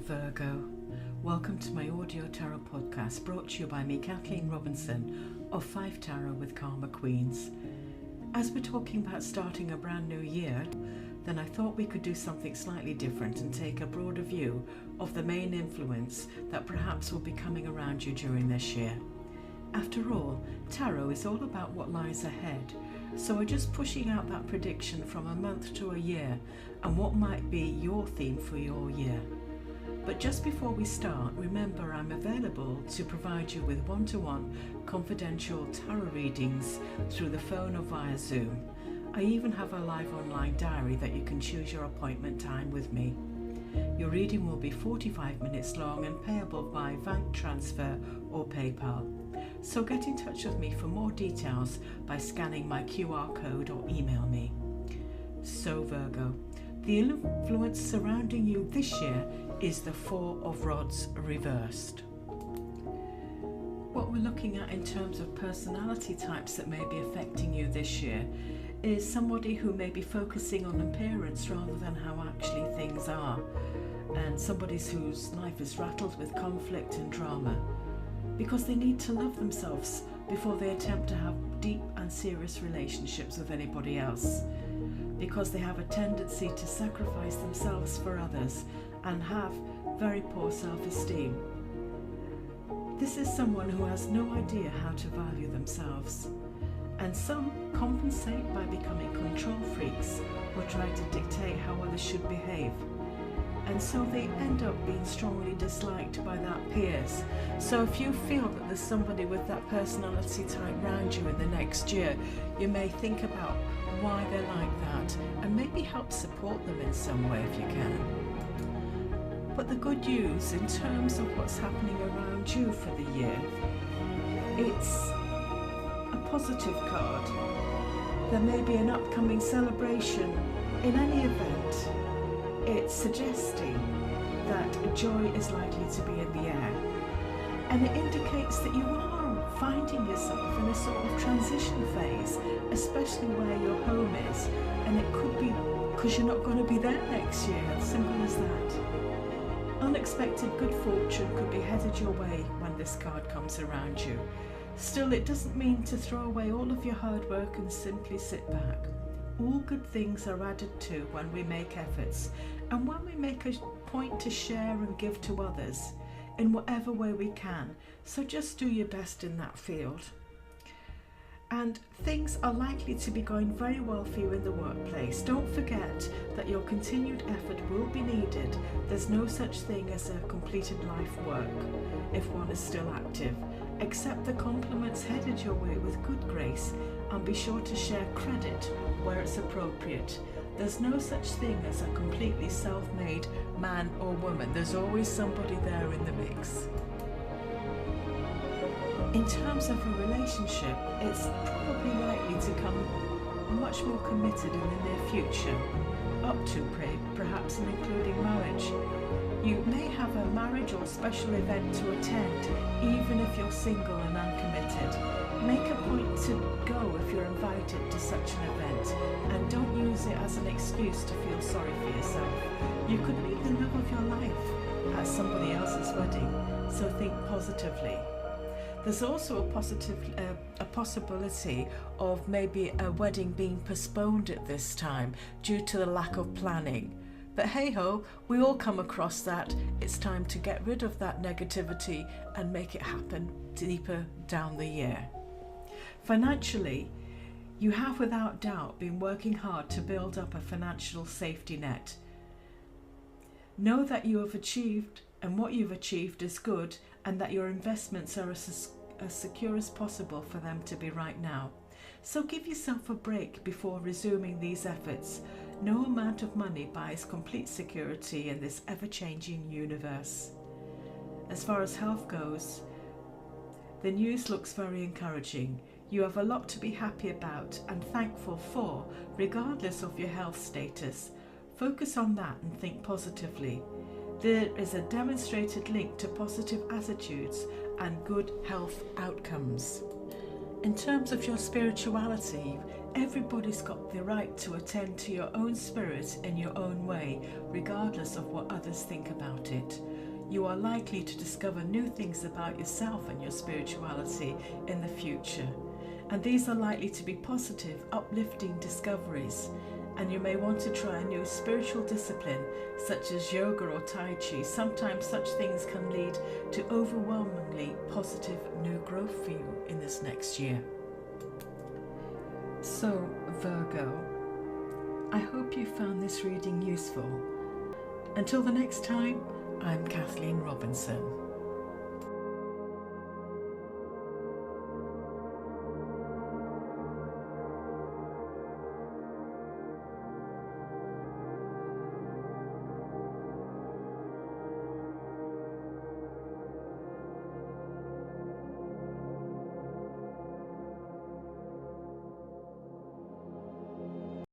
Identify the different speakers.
Speaker 1: Virgo. Welcome to my audio tarot podcast brought to you by me, Kathleen Robinson of 5 Tarot with Karma Queens. As we're talking about starting a brand new year, then I thought we could do something slightly different and take a broader view of the main influence that perhaps will be coming around you during this year. After all, tarot is all about what lies ahead, so we're just pushing out that prediction from a month to a year and what might be your theme for your year. But just before we start, remember I'm available to provide you with one-to-one confidential tarot readings through the phone or via Zoom. I even have a live online diary that you can choose your appointment time with me. Your reading will be 45 minutes long and payable by bank transfer or PayPal. So get in touch with me for more details by scanning my QR code or email me. So Virgo, the influence surrounding you this year is the Four of Rods reversed. What we're looking at in terms of personality types that may be affecting you this year is somebody who may be focusing on appearance rather than how actually things are, and somebody whose life is rattled with conflict and drama because they need to love themselves before they attempt to have deep and serious relationships with anybody else, because they have a tendency to sacrifice themselves for others and have very poor self-esteem. This is someone who has no idea how to value themselves, and some compensate by becoming control freaks or try to dictate how others should behave, and so they end up being strongly disliked by their peers. So if you feel that there's somebody with that personality type around you in the next year, you may think about why they're like that and maybe help support them in some way if you can. But the good news in terms of what's happening around you for the year, it's a positive card. There may be an upcoming celebration. In any event, it's suggesting that joy is likely to be in the air. And it indicates that you are finding yourself in a sort of transition phase, especially where your home is. And it could be because you're not going to be there next year, as simple as that. Unexpected good fortune could be headed your way when this card comes around you. Still, it doesn't mean to throw away all of your hard work and simply sit back. All good things are added to when we make efforts, and when we make a point to share and give to others in whatever way we can. So just do your best in that field. And things are likely to be going very well for you in the workplace. Don't forget that your continued effort will be needed. There's no such thing as a completed life work if one is still active. Accept the compliments headed your way with good grace and be sure to share credit where it's appropriate. There's no such thing as a completely self-made man or woman. There's always somebody there in the mix. In terms of a relationship, it's probably likely to come much more committed in the near future, up to perhaps and including marriage. You may have a marriage or special event to attend, even if you're single and uncommitted. Make a point to go if you're invited to such an event, and don't use it as an excuse to feel sorry for yourself. You could meet the love of your life at somebody else's wedding, so think positively. There's also a possibility of maybe a wedding being postponed at this time due to the lack of planning. But hey ho, we all come across that. It's time to get rid of that negativity and make it happen deeper down the year. Financially, you have without doubt been working hard to build up a financial safety net. Know that you have achieved, and what you've achieved is good, and that your investments are as secure as possible for them to be right now. So give yourself a break before resuming these efforts. No amount of money buys complete security in this ever-changing universe. As far as health goes, the news looks very encouraging. You have a lot to be happy about and thankful for, regardless of your health status. Focus on that and think positively. There is a demonstrated link to positive attitudes and good health outcomes. In terms of your spirituality, everybody's got the right to attend to your own spirit in your own way, regardless of what others think about it. you are likely to discover new things about yourself and your spirituality in the future. And these are likely to be positive, uplifting discoveries. And you may want to try a new spiritual discipline such as yoga or Tai Chi. Sometimes such things can lead to overwhelmingly positive new growth for you in this next year. So, Virgo, I hope you found this reading useful. Until the next time, I'm Kathleen Robinson.